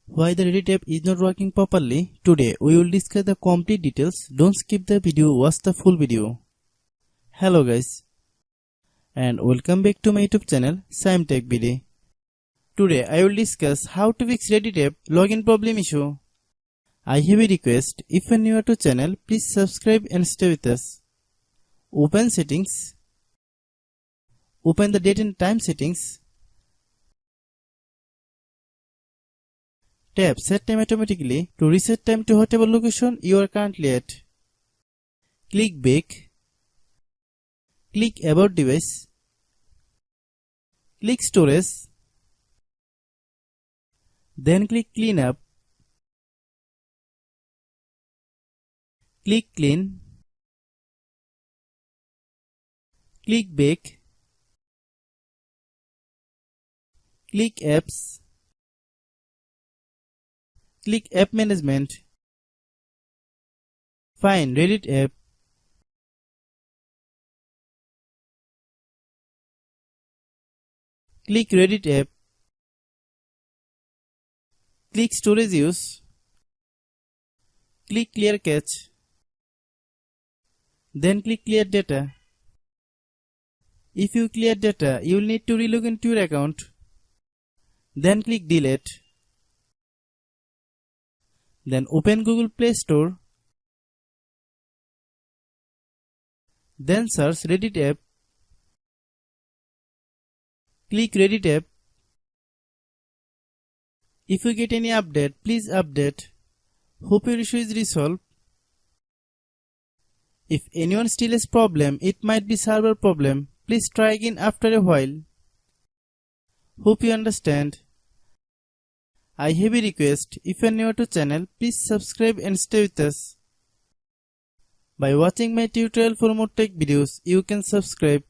Why the Reddit app is not working properly? Today we will discuss the complete details. Don't skip the video, watch the full video. Hello guys and welcome back to my YouTube channel Shaem Tech Video. Today I will discuss how to fix Reddit app login problem issue. I have a request, if you are new to channel, please subscribe and stay with us. Open settings. Open the date and time settings. Tap set time automatically to reset time to whatever location you are currently at. Click back. Click about device. Click storage. Then click clean up. Click clean. Click back. Click apps. Click app management. Find Reddit app. Click Reddit app. Click storage use. Click clear cache. Then click clear data. If you clear data, you will need to relog into your account. Then click delete. Then open Google Play Store. Then search Reddit app. Click Reddit app. If you get any update, please update. Hope your issue is resolved. If anyone still has problem, it might be server problem. Please try again after a while. Hope you understand. I have a request, if you are new to channel, please subscribe and stay with us. By watching my tutorial for more tech videos, you can subscribe.